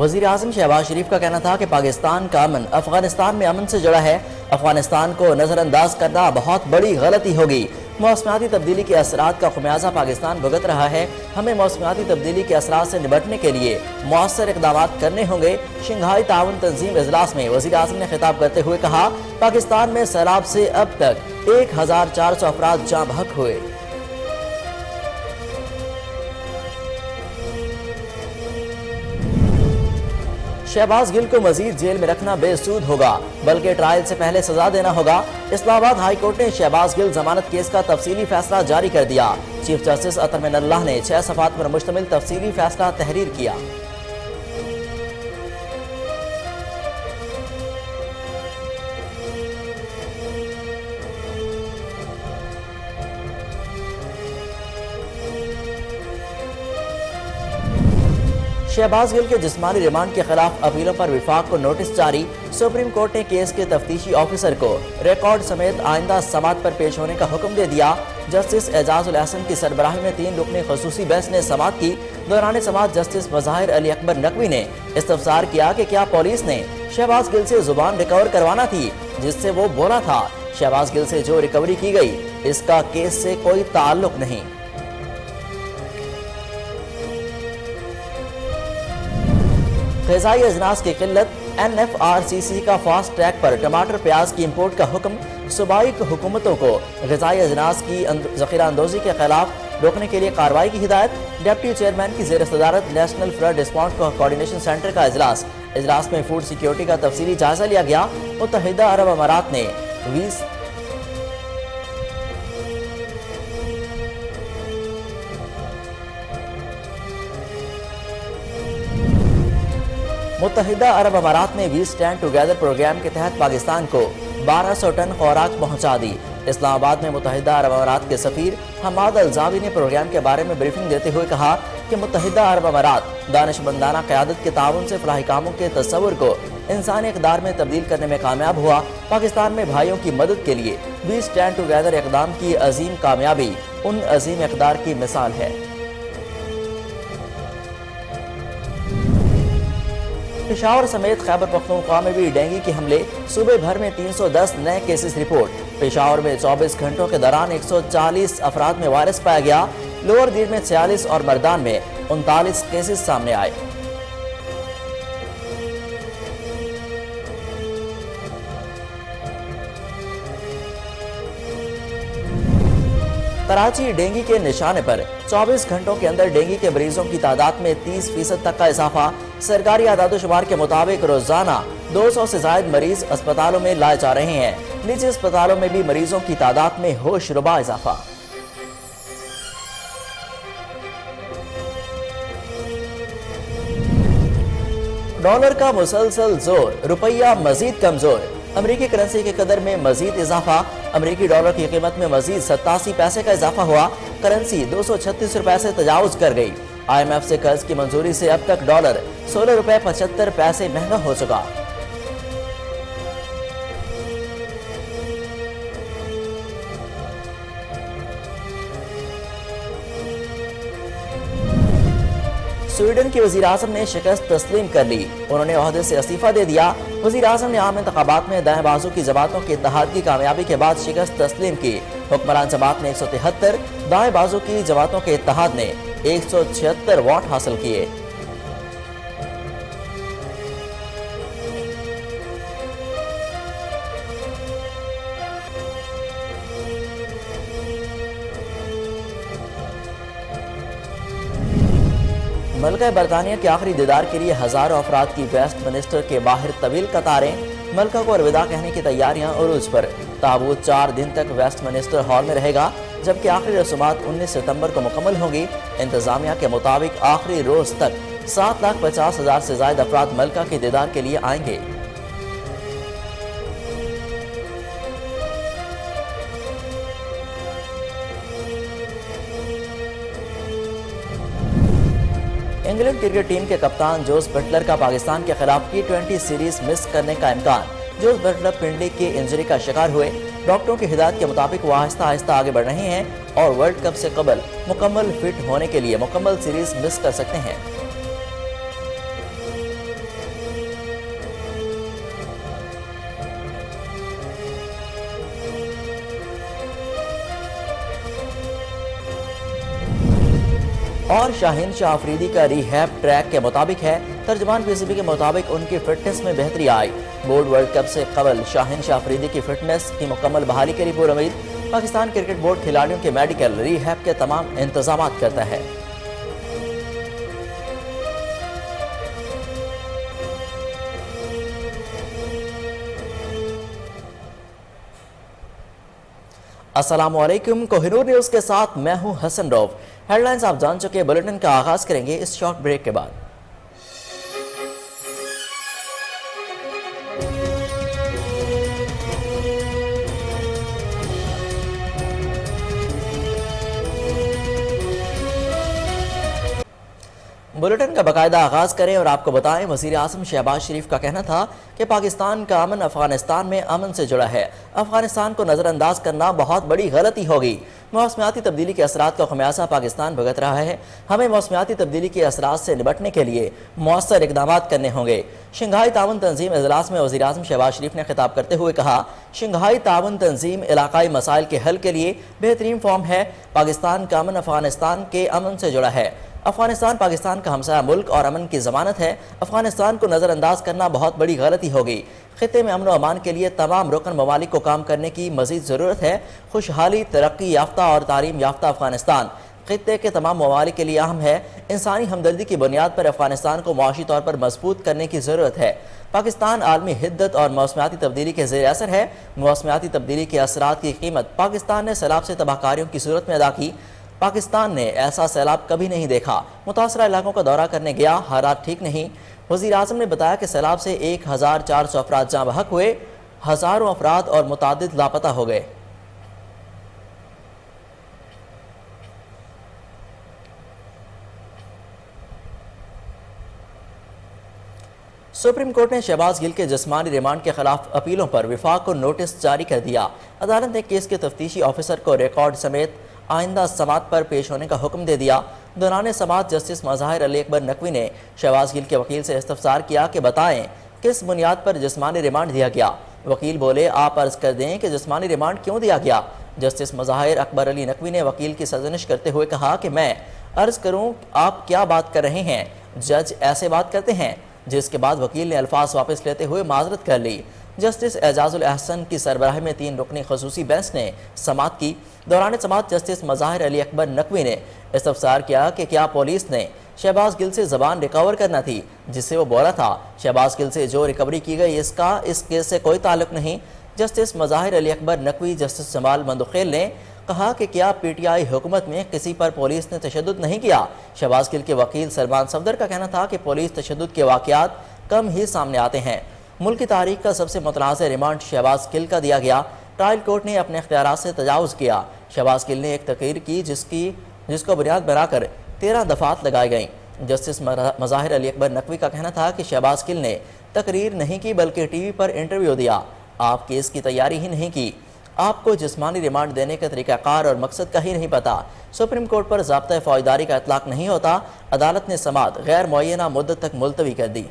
वज़ीर आज़म शहबाज शरीफ का कहना था कि पाकिस्तान का अमन अफगानिस्तान में अमन से जुड़ा है। अफगानिस्तान को नज़रअंदाज करना बहुत बड़ी गलती होगी। मौसमियाती तब्दीली के असरात का खुमियाजा पाकिस्तान भुगत रहा है। हमें मौसमियाती तब्दीली के असरात से निपटने के लिए मौसर इक़दाम करने होंगे। शंघाई ताउन तंजीम इजलास में वज़ीर आज़म ने खिताब करते हुए कहा, पाकिस्तान में सैलाब से अब तक 1400 अफराद जाँ बहक हुए। शहबाज गिल को मजीद जेल में रखना बेसूद होगा, बल्कि ट्रायल से पहले सजा देना होगा। इस्लामाबाद हाई कोर्ट ने शहबाज गिल जमानत केस का तफसीली फैसला जारी कर दिया। चीफ जस्टिस अतर मिनल्लाह ने 6 सफ़हात पर मुश्तमिल तफसीली फैसला तहरीर किया। शहबाज गिल के जिस्मानी रिमांड के खिलाफ अपीलों पर विफाक को नोटिस जारी। सुप्रीम कोर्ट ने केस के तफ्तीशी ऑफिसर को रिकॉर्ड समेत आइंदा समात पर पेश होने का हुक्म दे दिया। जस्टिस एजाजुल हसन की सरबराही में 3 रुकनी खसूसी बेंच ने समात की। दौरान समात जस्टिस मज़ाहिर अली अकबर नकवी ने इस्तफसार किया कि क्या पुलिस ने शहबाज गिल से जुबान रिकवर करवाना थी जिससे वो बोला था। शहबाज गिल से जो रिकवरी की गई इसका केस से कोई ताल्लुक नहीं। ग़िज़ाई अजनास की किल्लत, NFRCC का फास्ट ट्रैक पर टमाटर प्याज की इम्पोर्ट का हुक्म। सूबाई हुकूमतों को ग़िज़ाई अजनास की ज़ख़ीरा अंदोज़ी के खिलाफ रोकने के लिए कार्रवाई की हिदायत। डिप्टी चेयरमैन की ज़ेर सदारत national flood response coordination centre का इजलास में फूड सिक्योरिटी का तफसीली जायजा लिया गया। मुत्तहिदा अरब अमारात ने वी स्टैंड टुगेदर प्रोग्राम के तहत पाकिस्तान को 1200 टन खुराक पहुंचा दी। इस्लामाबाद में मुत्तहिदा अरब अमारात के सफीर हमाद अलजावी ने प्रोग्राम के बारे में ब्रीफिंग देते हुए कहा कि मुत्तहिदा अरब अमारात दानिशमंदाना क़यादत के ताउन से फलाही कामों के तस्वुर को इंसानी इक़दार में तब्दील करने में कामयाब हुआ। पाकिस्तान में भाइयों की मदद के लिए वी स्टैंड टुगेदर इक़दाम की अजीम कामयाबी उन अजीम इक़दार की मिसाल है। पेशावर समेत खैबर पख्तूनख्वा में भी डेंगू के हमले। सूबे भर में 310 नए केसेस रिपोर्ट। पेशावर में 24 घंटों के दौरान 140 अफराद में वायरस पाया गया। लोअर दीर में 46 और मर्दान में 39 केसेस सामने आए। कराची डेंगू के निशाने पर 24 घंटों के अंदर डेंगू के मरीजों की तादाद में 30% तक का इजाफा। सरकारी आदादोशुमार के मुताबिक रोजाना 200 से ज्यादा मरीज अस्पतालों में लाए जा रहे हैं। निजी अस्पतालों में भी मरीजों की तादाद में होशरुबा इजाफा। डॉलर का मुसलसल जोर, रुपया मजीद कमजोर। अमरीकी करेंसी के कदर में मजीद इजाफा। अमरीकी डॉलर की कीमत में मजीद 87 पैसे का इजाफा हुआ। करेंसी 236 रुपए से तजावुज कर गई। IMF से कर्ज की मंजूरी से अब तक डॉलर 16 रुपए 75 पैसे महंगा हो चुका। स्वीडन के वज़ीर आज़म ने शिकस्त तस्लीम कर ली। उन्होंने ओहदे से इस्तीफा दे दिया। वज़ीर आज़म ने आम इंतखाबात में दाएं बाजू की जमातों के इत्तेहाद की कामयाबी के बाद शिकस्त तस्लीम की। हुक्मरान जमात ने 173, दाएं बाजू की जमातों के इत्तेहाद ने 176 वोट हासिल किए। मलका बरतानिया के आखिरी दीदार के लिए हजारों अफराद की वेस्ट मिनिस्टर के बाहर तवील कतारें। मलका को अलविदा कहने की तैयारियां उरूज पर। ताबूत 4 दिन तक वेस्ट मिनिस्टर हॉल में रहेगा, जबकि आखिरी रसूमात 19 सितंबर को मुकम्मल होंगी। इंतजामिया के मुताबिक आखिरी रोज तक 7,50,000 से ज्यादा अफराद मलका के दीदार के लिए आएंगे। इंग्लैंड क्रिकेट टीम के कप्तान जोस बटलर का पाकिस्तान के खिलाफ T20 सीरीज मिस करने का इम्कान। जोस बटलर पिंडली की इंजरी का शिकार हुए। डॉक्टरों की हिदायत के मुताबिक वो आहिस्ता आहिस्ता आगे बढ़ रहे हैं और वर्ल्ड कप से कबल मुकम्मल फिट होने के लिए मुकम्मल सीरीज मिस कर सकते हैं। اور شاہین شاہ آفریدی کا ریہیب ٹریک کے مطابق ہے۔ ترجمان پی سی بی کے مطابق ان کی فٹنس میں بہتری آئی۔ بورڈ ورلڈ کپ سے قبل شاہین شاہ آفریدی کی فٹنس کی مکمل بحالی کے لیے پور امید۔ پاکستان کرکٹ بورڈ کھلاڑیوں کے میڈیکل ریہیب کے تمام انتظامات کرتا ہے۔ السلام علیکم، کوہ نور نیوز کے ساتھ میں ہوں حسن روف۔ ہیڈ لائنز آپ جان چکے، بلیٹن کا آغاز کریں گے اس شارٹ بریک کے بعد۔ بلیٹن کا باقاعدہ آغاز کریں اور آپ کو بتائیں، وزیر اعظم شہباز شریف کا کہنا تھا کہ پاکستان کا امن افغانستان میں امن سے جڑا ہے۔ افغانستان کو نظر انداز کرنا بہت بڑی غلطی ہوگی۔ موسمیاتی تبدیلی کے اثرات کا خمیازہ پاکستان بھگت رہا ہے۔ ہمیں موسمیاتی تبدیلی کے اثرات سے نمٹنے کے لیے مؤثر اقدامات کرنے ہوں گے۔ شنگھائی تعاون تنظیم اجلاس میں وزیر اعظم شہباز شریف نے خطاب کرتے ہوئے کہا، شنگھائی تعاون تنظیم علاقائی مسائل کے حل کے لیے بہترین فارم ہے۔ پاکستان کا امن افغانستان کے امن سے جڑا ہے۔ افغانستان پاکستان کا ہمسایہ ملک اور امن کی ضمانت ہے۔ افغانستان کو نظر انداز کرنا بہت بڑی غلطی ہوگی۔ خطے میں امن و امان کے لیے تمام رکن ممالک کو کام کرنے کی مزید ضرورت ہے۔ خوشحالی، ترقی یافتہ اور تعلیم یافتہ افغانستان خطے کے تمام ممالک کے لیے اہم ہے۔ انسانی ہمدردی کی بنیاد پر افغانستان کو معاشی طور پر مضبوط کرنے کی ضرورت ہے۔ پاکستان عالمی حدت اور موسمیاتی تبدیلی کے زیر اثر ہے۔ موسمیاتی تبدیلی کے اثرات کی قیمت پاکستان نے سیلاب سے تباہ کاریوں کی صورت میں ادا کی۔ پاکستان نے ایسا سیلاب کبھی نہیں دیکھا۔ متاثرہ علاقوں کا دورہ کرنے گیا، حالات ٹھیک نہیں۔ وزیر اعظم نے بتایا کہ سیلاب سے 1400 افراد جاں بحق ہوئے، ہزاروں افراد اور متعدد لاپتہ ہو گئے۔ سپریم کورٹ نے شہباز گل کے جسمانی ریمانڈ کے خلاف اپیلوں پر وفاق کو نوٹس جاری کر دیا۔ عدالت نے کیس کے تفتیشی آفیسر کو ریکارڈ سمیت آئندہ سماعت پر پیش ہونے کا حکم دے دیا۔ دوران سماعت جسٹس مظاہر علی اکبر نقوی نے شہباز گل کے وکیل سے استفسار کیا کہ بتائیں کس بنیاد پر جسمانی ریمانڈ دیا گیا۔ وکیل بولے، آپ عرض کر دیں کہ جسمانی ریمانڈ کیوں دیا گیا۔ جسٹس مظاہر اکبر علی نقوی نے وکیل کی سرزنش کرتے ہوئے کہا کہ میں عرض کروں آپ کیا بات کر رہے ہیں، جج ایسے بات کرتے ہیں، جس کے بعد وکیل نے الفاظ واپس لیتے ہوئے معذرت کر لی۔ جسٹس اعجاز الاحسن کی سربراہی میں 3 رکنی خصوصی بینچ نے سماعت کی۔ دوران سماعت جسٹس مظاہر علی اکبر نقوی نے استفسار کیا کہ کیا پولیس نے شہباز گل سے زبان ریکور کرنا تھی جس سے وہ بولا تھا۔ شہباز گل سے جو ریکوری کی گئی اس کا اس کیس سے کوئی تعلق نہیں۔ جسٹس مظاہر علی اکبر نقوی جسٹس جمال مندوخیل نے کہا کہ کیا پی ٹی آئی حکومت میں کسی پر پولیس نے تشدد نہیں کیا۔ شہباز گل کے وکیل سلمان صفدر کا کہنا تھا کہ پولیس تشدد کے واقعات کم ہی سامنے آتے ہیں۔ ملکی تاریخ کا سب سے متنازع ریمانڈ شہباز گل کا دیا گیا۔ ٹرائل کورٹ نے اپنے اختیارات سے تجاوز کیا۔ شہباز گل نے ایک تقریر کی جس کو بنیاد بنا کر 13 دفعات لگائی گئیں۔ جسٹس مظاہر علی اکبر نقوی کا کہنا تھا کہ شہباز گل نے تقریر نہیں کی بلکہ ٹی وی پر انٹرویو دیا۔ آپ کیس کی تیاری ہی نہیں کی، آپ کو جسمانی ریمانڈ دینے کا طریقہ کار اور مقصد کا ہی نہیں پتا۔ سپریم کورٹ پر ضابطۂ فوجداری کا اطلاق نہیں ہوتا۔ عدالت نے سماعت غیر معینہ مدت تک ملتوی کر دی۔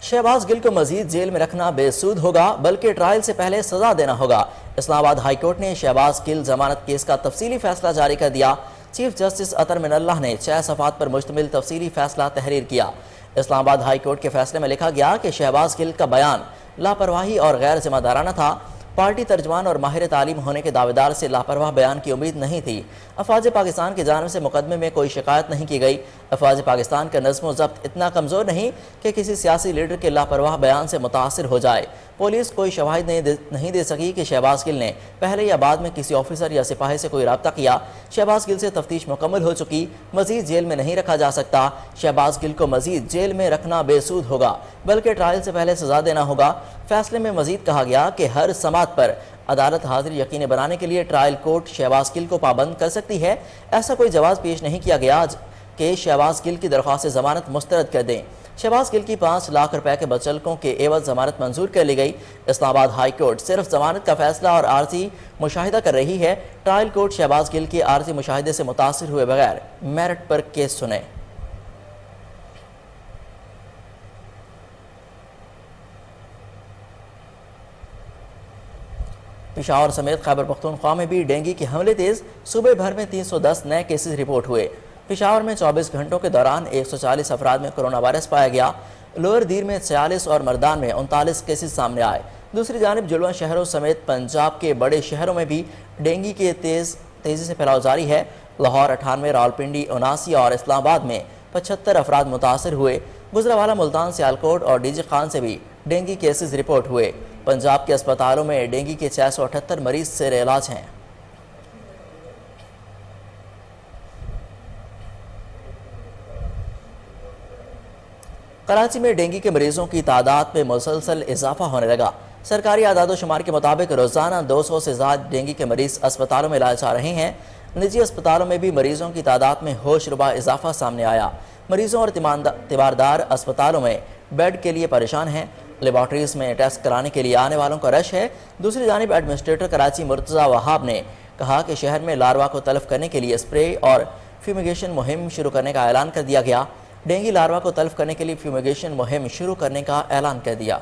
شہباز گل کو مزید جیل میں رکھنا بے سود ہوگا بلکہ ٹرائل سے پہلے سزا دینا ہوگا۔ اسلام آباد ہائی کورٹ نے شہباز گل ضمانت کیس کا تفصیلی فیصلہ جاری کر دیا۔ چیف جسٹس اطہر من اللہ نے 6 صفحات پر مشتمل تفصیلی فیصلہ تحریر کیا۔ اسلام آباد ہائی کورٹ کے فیصلے میں لکھا گیا کہ شہباز گل کا بیان لاپرواہی اور غیر ذمہ دارانہ تھا۔ پارٹی ترجمان اور ماہر تعلیم ہونے کے دعوے دار سے لاپرواہ بیان کی امید نہیں تھی۔ افواج پاکستان کی جانب سے مقدمے میں کوئی شکایت نہیں کی گئی۔ افواج پاکستان کا نظم و ضبط اتنا کمزور نہیں کہ کسی سیاسی لیڈر کے لاپرواہ بیان سے متاثر ہو جائے۔ پولیس کوئی شواہد نہیں دے سکی کہ شہباز گل نے پہلے یا بعد میں کسی آفیسر یا سپاہی سے کوئی رابطہ کیا۔ شہباز گل سے تفتیش مکمل ہو چکی، مزید جیل میں نہیں رکھا جا سکتا۔ شہباز گل کو مزید جیل میں رکھنا بے سود ہوگا بلکہ ٹرائل سے پہلے سزا دینا ہوگا۔ فیصلے میں مزید کہا گیا کہ ہر سماعت پر عدالت حاضری یقینی بنانے کے لیے ٹرائل کورٹ شہباز گل کو پابند کر سکتی ہے۔ ایسا کوئی جواز پیش نہیں کیا گیا کہ شہباز گل کی درخواست ضمانت مسترد کر دیں۔ شہباز گل کی 5 لاکھ روپے کے بچلکوں کے عوض ضمانت منظور کر لی گئی۔ اسلام آباد ہائی کورٹ صرف ضمانت کا فیصلہ اور عارضی مشاہدہ کر رہی ہے۔ ٹرائل کورٹ شہباز گل کے عارضی مشاہدے سے متاثر ہوئے بغیر میرٹ پر کیس سنے۔ پشاور سمیت خیبر پختونخوا میں بھی ڈینگی کے حملے تیز، صوبے بھر میں 310 نئے کیسز رپورٹ ہوئے۔ پشاور میں 24 گھنٹوں کے دوران 140 افراد میں کرونا وائرس پایا گیا۔ لوئر دیر میں 46 اور مردان میں 39 کیسز سامنے آئے۔ دوسری جانب جلوہ شہروں سمیت پنجاب کے بڑے شہروں میں بھی ڈینگی کے تیزی سے پھیلاؤ جاری ہے۔ لاہور 98، راولپنڈی 79 اور اسلام آباد میں 75 افراد متاثر ہوئے۔ گجرانوالہ، ملتان، سیالکوٹ اور ڈی جی خان سے بھی ڈینگی کیسز رپورٹ ہوئے۔ پنجاب کے اسپتالوں میں ڈینگی کے 678 مریض زیر علاج ہیں۔ کراچی میں ڈینگی کے مریضوں کی تعداد میں مسلسل اضافہ ہونے لگا۔ سرکاری اعداد و شمار کے مطابق روزانہ 200 سے زائد ڈینگی کے مریض اسپتالوں میں لائے جا رہے ہیں۔ نجی اسپتالوں میں بھی مریضوں کی تعداد میں ہوش ربا اضافہ سامنے آیا۔ مریضوں اور تیماردار اسپتالوں میں بیڈ کے لیے پریشان ہیں۔ لیبارٹریز میں ٹیسٹ کرانے کے لیے آنے والوں کا رش ہے۔ دوسری جانب ایڈمنسٹریٹر کراچی مرتضی وہاب نے کہا کہ شہر میں لاروا کو تلف کرنے کے لیے اسپرے اور فیومیگیشن مہم شروع کرنے کا اعلان کر دیا گیا۔ ڈینگی لاروا کو تلف کرنے کے لیے فیومیگیشن مہم شروع کرنے کا اعلان کر دیا۔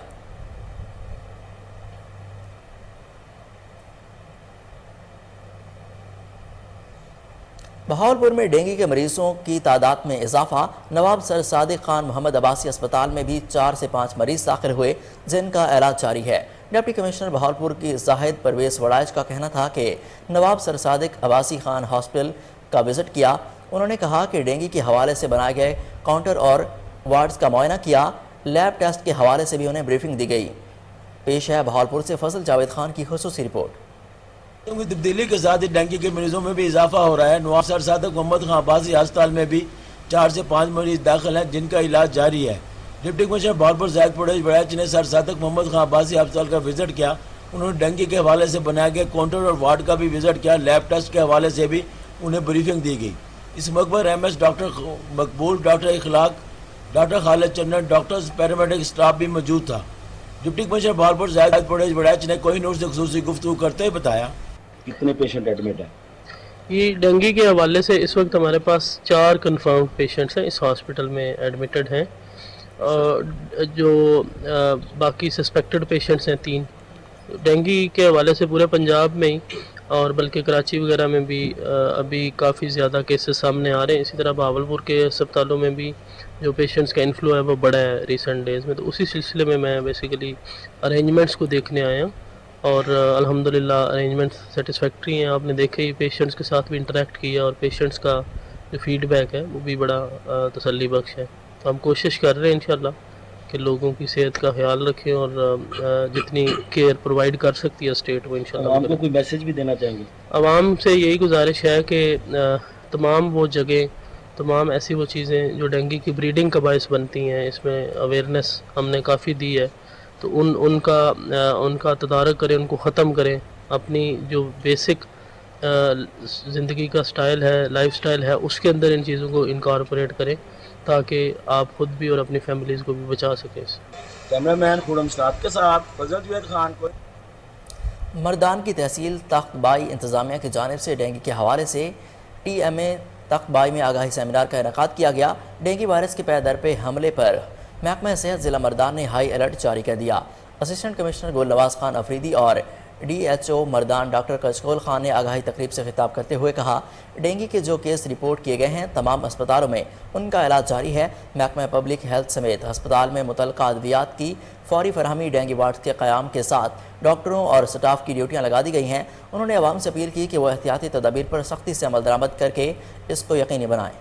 بہاولپور میں ڈینگی کے مریضوں کی تعداد میں اضافہ۔ نواب سر صادق خان محمد عباسی اسپتال میں بھی 4 سے 5 مریض داخل ہوئے جن کا علاج جاری ہے۔ ڈپٹی کمشنر بہاولپور کی زاہد پرویز وڑائچ کا کہنا تھا کہ نواب سر صادق عباسی خان ہاسپٹل کا وزٹ کیا۔ انہوں نے کہا کہ ڈینگی کے حوالے سے بنائے گئے کاؤنٹر اور وارڈز کا معائنہ کیا۔ لیب ٹیسٹ کے حوالے سے بھی انہیں بریفنگ دی گئی۔ پیش ہے بہاولپور سے فضل جاوید خان کی خصوصی رپورٹ۔ تبدیلی کے ساتھ ڈینگی کے مریضوں میں بھی اضافہ ہو رہا ہے۔ نواب سر صادق محمد خان عباسی ہسپتال میں بھی 4 سے 5 مریض داخل ہیں جن کا علاج جاری ہے۔ ڈپٹی کمشنر بہاولپور زاہد پرویز وڑائچ نے سر صادق محمد خان عباسی ہسپتال کا وزٹ کیا۔ انہوں نے ڈینگی کے حوالے سے بنائے گئے کاؤنٹر اور وارڈ کا بھی وزٹ کیا۔ لیب ٹیسٹ کے حوالے سے بھی انہیں بریفنگ دی گئی۔ اس موقع پر ایم ایس ڈاکٹر مقبول، ڈاکٹر اخلاق، ڈاکٹر خالد چندن، ڈاکٹرز، پیرامیڈک اسٹاف بھی موجود تھا۔ ڈپٹی کمشنر بہاولپور زاہد پرویز وڑائچ نے کوہ نور سے خصوصی گفتگو کرتے ہوئے بتایا کتنے پیشنٹ ایڈمٹ ہیں؟ یہ ڈینگی کے حوالے سے اس وقت ہمارے پاس 4 کنفرمڈ پیشنٹس ہیں اس ہاسپٹل میں ایڈمٹڈ ہیں۔ جو باقی سسپیکٹڈ پیشنٹس ہیں 3 ڈینگی کے حوالے سے پورے پنجاب میں ہی اور بلکہ کراچی وغیرہ میں بھی ابھی کافی زیادہ کیسز سامنے آ رہے ہیں۔ اسی طرح بہاولپور کے اسپتالوں میں بھی جو پیشنٹس کا انفلو ہے وہ بڑا ہے ریسنٹ ڈیز میں، تو اسی سلسلے میں میں بیسیکلی ارینجمنٹس کو دیکھنے آیا ہوں اور الحمدللہ ارینجمنٹ سیٹسفیکٹری ہیں۔ آپ نے دیکھے ہی پیشنٹس کے ساتھ بھی انٹریکٹ کیا اور پیشنٹس کا جو فیڈ بیک ہے وہ بھی بڑا تسلی بخش ہے۔ تو ہم کوشش کر رہے ہیں انشاءاللہ کہ لوگوں کی صحت کا خیال رکھیں اور جتنی کیئر پرووائڈ کر سکتی ہے اسٹیٹ وہ انشاءاللہ۔ عوام کو کوئی میسج بھی دینا چاہیں گے؟ عوام سے یہی گزارش ہے کہ تمام وہ جگہیں، تمام ایسی وہ چیزیں جو ڈینگی کی بریڈنگ کا باعث بنتی ہیں، اس میں اویئرنیس ہم نے کافی دی ہے، تو ان کا تدارک کریں، ان کو ختم کریں۔ اپنی جو بیسک زندگی کا سٹائل ہے، لائف سٹائل ہے، اس کے اندر ان چیزوں کو انکارپوریٹ کریں تاکہ آپ خود بھی اور اپنی فیملیز کو بھی بچا سکیں۔ کیمرہ مین خورم سعد کے ساتھ فضل جاوید خان کو۔ مردان کی تحصیل تخت بائی انتظامیہ کی جانب سے ڈینگی کے حوالے سے ٹی ایم اے تخت بائی میں آگاہی سیمینار کا انعقاد کیا گیا۔ ڈینگی وائرس کے پے در پہ حملے پر محکمہ صحت ضلع مردان نے ہائی الرٹ جاری کر دیا۔ اسسٹنٹ کمشنر گل نواز خان افریدی اور ڈی ایچ او مردان ڈاکٹر کچکول خان نے آگاہی تقریب سے خطاب کرتے ہوئے کہا ڈینگی کے جو کیس رپورٹ کیے گئے ہیں تمام اسپتالوں میں ان کا علاج جاری ہے۔ محکمہ پبلک ہیلتھ سمیت ہسپتال میں متعلقہ ادویات کی فوری فراہمی، ڈینگی وارڈ کے قیام کے ساتھ ڈاکٹروں اور سٹاف کی ڈیوٹیاں لگا دی گئی ہیں۔ انہوں نے عوام سے اپیل کی کہ وہ احتیاطی تدابیر پر سختی سے عمل درآمد کر کے اس کو یقینی بنائیں۔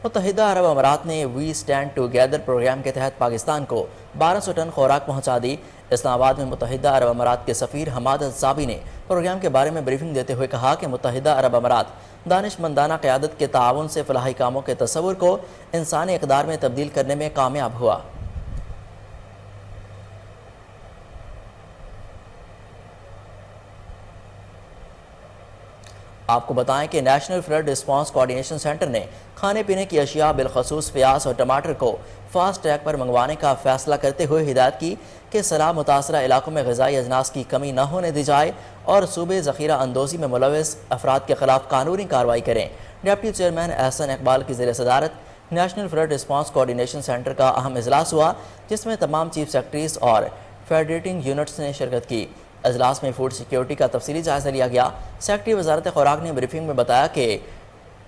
متحدہ عرب امارات نے وی اسٹینڈ ٹوگیدر پروگرام کے تحت پاکستان کو 1200 ٹن خوراک پہنچا دی۔ اسلام آباد میں متحدہ عرب امارات کے سفیر حماد الزابی نے پروگرام کے بارے میں بریفنگ دیتے ہوئے کہا کہ متحدہ عرب امارات دانش مندانہ قیادت کے تعاون سے فلاحی کاموں کے تصور کو انسانی اقدار میں تبدیل کرنے میں کامیاب ہوا۔ آپ کو بتائیں کہ national flood response coordination centre نے کھانے پینے کی اشیاء بالخصوص پیاز اور ٹماٹر کو فاسٹ ٹریک پر منگوانے کا فیصلہ کرتے ہوئے ہدایت کی کہ سیلاب متاثرہ علاقوں میں غذائی اجناس کی کمی نہ ہونے دی جائے اور صوبے ذخیرہ اندوزی میں ملوث افراد کے خلاف قانونی کارروائی کریں۔ ڈپٹی چیئرمین احسن اقبال کی زیر صدارت national flood response coordination centre کا اہم اجلاس ہوا جس میں تمام چیف سیکرٹریز اور फेडरेटिंग यूनिट्स ने शिरकत की। अजलास में फूड सिक्योरिटी का तफसीली जायजा लिया गया। सेक्रेटरी वजारत खुराक ने ब्रीफिंग में बताया कि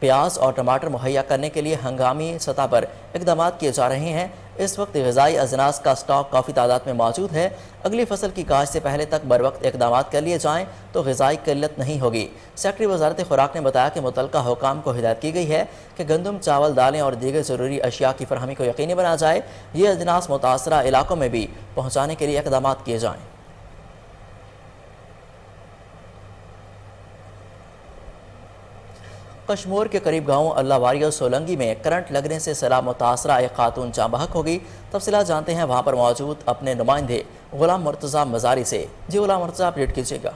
प्याज और टमाटर मुहैया करने के लिए हंगामी सतह पर इकदाम किए जा रहे हैं। इस वक्त ग़िज़ाई अजनास का स्टॉक काफ़ी तादाद में मौजूद है। अगली फसल की काश्त से पहले तक बर वक्त इकदाम कर लिए जाएँ तो ग़िज़ाई किल्लत नहीं होगी। सेक्रेटरी वजारत खुराक ने बताया कि मुतल्लिका हुकाम को हिदायत की गई है कि गंदम, चावल, दालें और दीगर ज़रूरी अशिया की फरहमी को यकीनी बनाया जाए। ये अजनास मुतासरा इलाकों में भी पहुँचाने के लिए इकदाम किए जाएँ। कश्मीर के करीब गांव अल्लाहवारी और सोलंगी में करंट लगने से सैलाब मुतासरा एक खातून जाँ बहक हो गई। तफसीलात जानते हैं वहां पर मौजूद अपने नुमाइंदे गुलाम मुर्तज़ा मज़ारी से। जी गुलाम मुर्तज़ा, अपडेट कीजिएगा।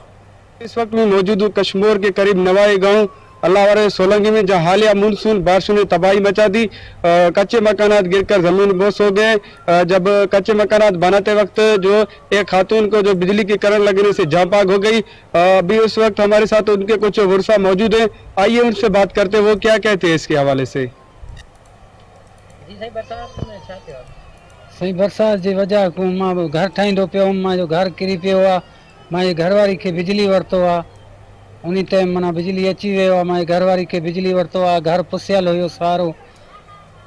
इस वक्त मैं मौजूद हूँ कश्मीर के करीब नवाई गांव अल्लाहवारे सोलंगी में, जहाँ हालिया मानसून बारिशों ने तबाही मचा दी। कच्चे मकानात गिरकर जमीन बोस हो गए। जब कच्चे मकानात बनाते वक्त जो एक खातून को जो बिजली की करंट लगने से जाँ पाक हो गई। अभी उस वक्त हमारे साथ उनके कुछ वर्षा मौजूद हैं। आइए उनसे बात करते, वो क्या कहते हैं इसके हवाले से। सही बरसात जी वजह को मां घर ठाहींदो पियो, मां जो घर किरी पियो आहे। मां जे घरवारी खे बिजली वरितो आहे, उन टाइम माना बिजली अची वियो आहे। मां जे घरवारी खे बिजली वरितो आहे, घर पुसियल हुयो सारो,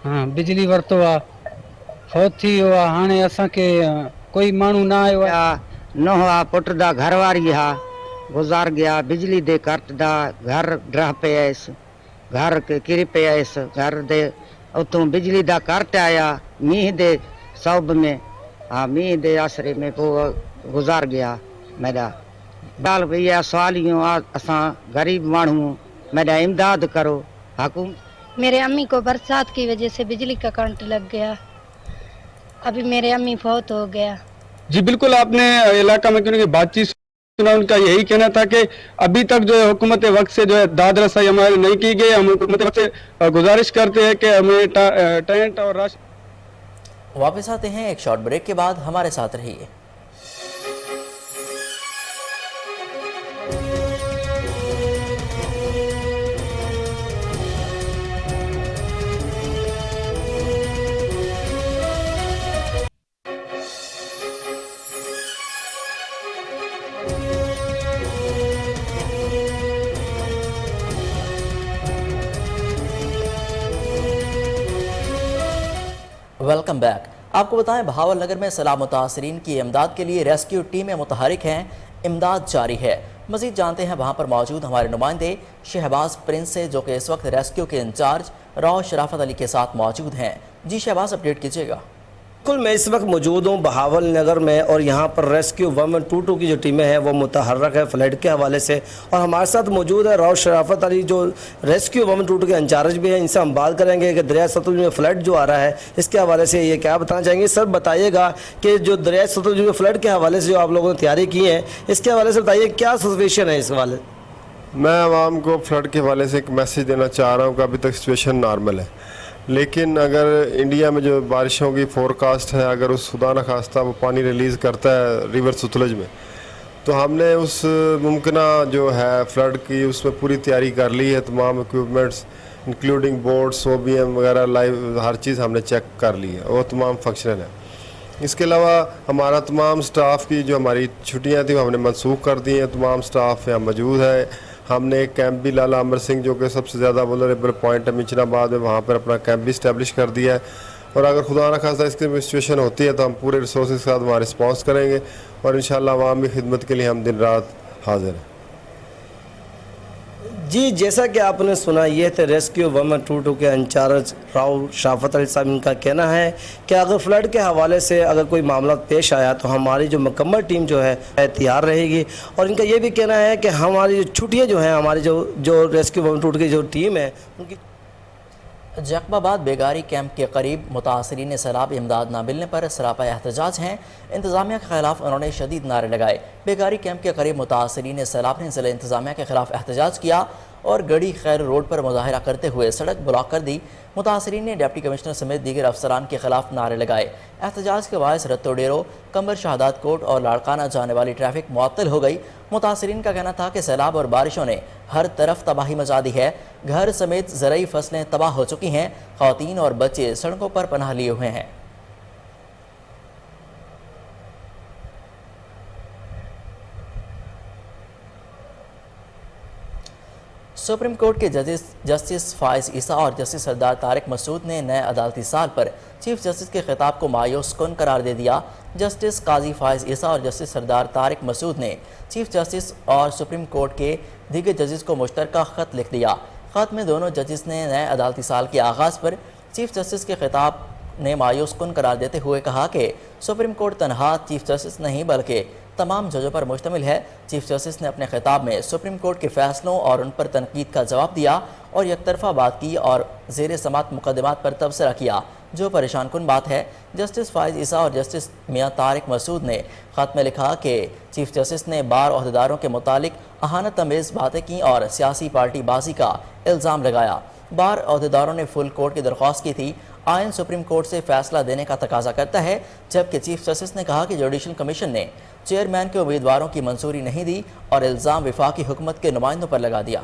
बिजली वरितो आहे, फौत थी वियो आहे। हाणे असांखे कोई माण्हू न आयो आहे। न हुआ पुट दा घरवारी हा गुज़ार गया, बिजली दे कट दा घर ड्रह पे आयस, घर के किरी पे आयस, घर दे उतों बिजली दा कट आया मीह दे सौब में, मीह दे आसरे में को गुज़ार गया। मेरा बाल भैया सवालियों असां गरीब मानू, मेरा इमदाद करो हुकुम। मेरे अम्मी को बरसात की वजह से बिजली का करंट लग गया, अभी मेरे अम्मी फौत हो गया। जी बिल्कुल, आपने इलाका में क्योंकि बातचीत सुना, उनका यही कहना था कि अभी तक जो है हुकूमत वक्त से जो है दाद रसाई हमारी नहीं की गई। हम हुकूमत वक्त से गुजारिश करते हैं कि हमें टेंट और राशन। वापस आते हैं एक शॉर्ट ब्रेक के बाद, हमारे साथ रहिए। Welcome back. आपको बताएं, बहावल नगर में सैलाब मुतासरीन की इमदाद के लिए रेस्क्यू टीमें मुतहरिक हैं। इमदाद जारी है। मजीद जानते हैं वहाँ पर मौजूद हमारे नुमाइंदे शहबाज प्रिंस से, जो कि इस वक्त रेस्क्यू के इंचार्ज राव शराफत अली के साथ मौजूद हैं। जी शहबाज, अपडेट कीजिएगा। बिल्कुल, मैं इस वक्त मौजूद हूँ बहावल नगर में और यहाँ पर रेस्क्यू 122 की जो टीमें हैं वो मुतहर्रक है फ्लड के हवाले से। और हमारे साथ मौजूद है राव शराफत अली, जो रेस्क्यू 122 के इंचार्ज भी हैं। इनसे हम बात करेंगे कि दरिया सतलुज में फ्लड जो आ रहा है इसके हवाले से ये क्या बताना चाहेंगे। सर बताइएगा कि जो दरिया सतलुज में फ्लड के हवाले से जो आप लोगों ने तैयारी की है, इसके हवाले से बताइए क्या सिचुएशन है इस हवाले। मैं आवाम को फ्लड के हवाले से एक मैसेज देना चाह रहा हूँ कि अभी तक सिचुएशन नॉर्मल है, लेकिन अगर इंडिया में जो बारिशों की फोरकास्ट है, अगर उस खुदा न खास्ता वो पानी रिलीज़ करता है रिवर सतलुज में, तो हमने उस मुमकिना जो है फ्लड की उसमें पूरी तैयारी कर ली है। तमाम इक्विपमेंट्स इंक्लूडिंग बोट्स, OBM वगैरह, लाइव हर चीज़ हमने चेक कर ली है, वो तमाम फंक्शनल है। इसके अलावा हमारा तमाम स्टाफ की जो हमारी छुट्टियाँ थी वो हमने मनसूख कर दी हैं। तमाम स्टाफ यहाँ मौजूद है। हमने एक कैंप भी लाला अमर सिंह, जो कि सबसे ज़्यादा वल्नरेबल पॉइंट है मिंचनाबाद में, वहाँ पर अपना कैंप भी इस्टेब्लिश कर दिया है। और अगर खुदा न खास्ता इसकी सिचुएशन होती है तो हम पूरे रिसोर्सेज के साथ वहाँ रिस्पॉन्स करेंगे और इंशाल्लाह अवाम की खिदमत के लिए हम दिन रात हाजिर हैं। जी जैसा कि आपने सुना, ये थे रेस्क्यू 122 के इंचार्ज राव शराफत अली साहब। इनका कहना है कि अगर फ्लड के हवाले से अगर कोई मामला पेश आया तो हमारी जो मुकम्मल टीम जो है तैयार रहेगी। और इनका ये भी कहना है कि हमारी जो छुट्टियाँ जो हैं, हमारी जो रेस्क्यू 122 की जो टीम है उनकी। जैकबाबाद बेगारी कैंप के करीब मुतासरीन सैलाब इमदाद ना मिलने पर सरापा एहतजाज हैं। इंतज़ामिया के खिलाफ उन्होंने शदीद नारे लगाए। बेगारी कैंप के करीब मुतासरीन सैलाब ने ज़िला इंतज़ामिया के खिलाफ एहतजाज किया और गड़ी खैर रोड पर मुजाहरा करते हुए सड़क ब्लॉक कर दी। मुतासरीन ने डिप्टी कमिश्नर समेत दीगर अफसरान के खिलाफ नारे लगाए। एहतजाज के बायस रत्तो डेरो, कंबर शहादात कोट और लाड़काना जाने वाली ट्रैफिक मुअत्तल हो गई। मुतासरीन का कहना था कि सैलाब और बारिशों ने हर तरफ तबाही मचा दी है। घर समेत ज़रई फसलें तबाह हो चुकी हैं। ख़वातीन और बच्चे सड़कों पर पनाह लिए हुए हैं। सुप्रीम कोर्ट के जस्टिस फाइज ईसा और जस्टिस सरदार तारिक मसूद ने नए अदालती साल पर चीफ जस्टिस के खिताब को मायूस कुन करार दे दिया। जस्टिस काजी फाइज ईसा और जस्टिस सरदार तारिक मसूद ने चीफ जस्टिस और सुप्रीम कोर्ट के दीगर जजेस को मुश्तरका ख़त लिख दिया। ख़त में दोनों जजेस ने नए अदालती साल के आगाज़ पर चीफ जस्टिस के खिताब ने मायूस कुन करार देते हुए कहा कि सुप्रीम कोर्ट तनहा चीफ जस्टिस नहीं बल्कि तमाम जजों पर मुश्तमिल है। चीफ जस्टिस ने अपने खिताब में सुप्रीम कोर्ट के फैसलों और उन पर तनकीद का जवाब दिया और यकतरफा बात की और ज़ेर समात मुकदमात पर तबसरा किया, जो परेशान कुन बात है। जस्टिस फाइज ईसा और जस्टिस मियां तारिक मसूद ने ख़त में लिखा कि चीफ जस्टिस ने बार अहदेदारों के मुतालिक अहानत अमेज़ बातें की और सियासी पार्टी बाजी का इल्ज़ाम लगाया। बार अहदेदारों ने फुल कोर्ट की दरख्वास्त की थी। आइन सुप्रीम कोर्ट से फैसला देने का तकाजा करता है, जबकि चीफ जस्टिस ने कहा कि जुडिशल कमीशन ने चेयरमैन के उम्मीदवारों की मंजूरी नहीं दी और इल्ज़ाम वफाकी हुकूमत के नुमाइंदों पर लगा दिया।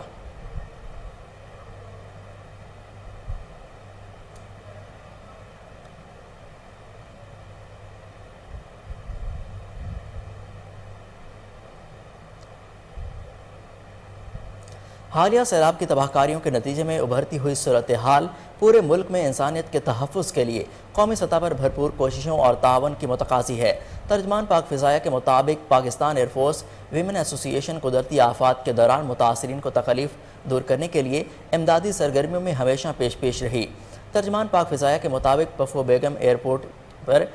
हालिया सैलाब की तबाहकारियों के नतीजे में उभरती हुई सूरत हाल पूरे मुल्क में इंसानियत के तहफ़्फ़ुज़ के लिए कौमी सतह पर भरपूर कोशिशों और तावन की मुतकाज़ी है। तर्जमान पाक फ़िज़ाया के मुताबिक पाकिस्तान एयरफोर्स वीमेन एसोसिएशन कुदरती आफात के दौरान मुतासरीन को तकलीफ़ दूर करने के लिए इमदादी सरगर्मियों में हमेशा पेश रही। तर्जमान पाक फ़िज़ाया के मुताबिक पफो बेगम एयरपोर्ट पर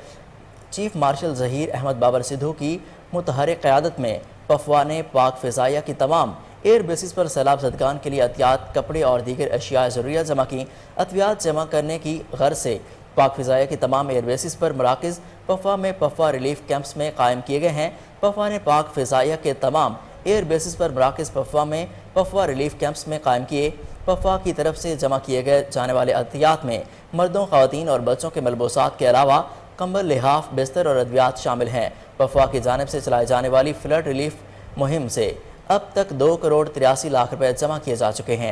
चीफ मार्शल ज़हीर अहमद बाबर सिद्धू की मुतहरिक क़यादत में पफवा ने पाक फ़िज़ाया की तमाम एयर बेसिस पर सैलाब ज़दगान के लिए अतियात, कपड़े और दीगर अशिया ज़रूरियात जमा की। अतियात जमा करने की गर्ज से पाक फ़िज़ाया की तमाम एयर बेसिस पर मराकज़ पफवा में पफवा रिलीफ कैंप्स में कायम किए गए हैं। पफवा ने पाक फ़िज़ाया के तमाम एयर बेसिस पर मराकज़ पफवा में पफवा रिलीफ कैंप्स में कायम किए। पफवा की तरफ से जमा किए गए जाने वाले अतियात में मर्दों, ख़वातीन और बच्चों के मलबूसात के अलावा कंबल, लिहाफ, बिस्तर और अद्वियात शामिल हैं। पफवा की जानिब से चलाई जाने वाली फ्लड रिलीफ मुहिम से अब तक 2 करोड़ 83 लाख रुपए जमा किए जा चुके हैं।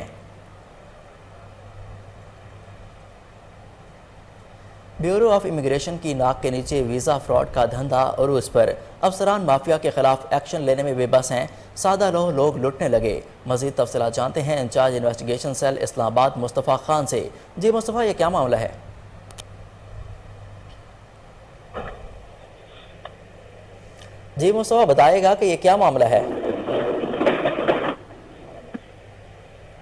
ब्यूरो ऑफ इमिग्रेशन की नाक के नीचे वीज़ा फ्रॉड का धंधा उरूज पर। अफसरान माफिया के खिलाफ एक्शन लेने में बेबस हैं। सादा लोग लुटने लगे। मज़ीद तफसीलात जानते हैं in charge investigation cell Islamabad Mustafa Khan से। जी मुस्तफ़ा, ये क्या मामला है? जी मुस्तफ़ा, बताइएगा कि ये क्या मामला है?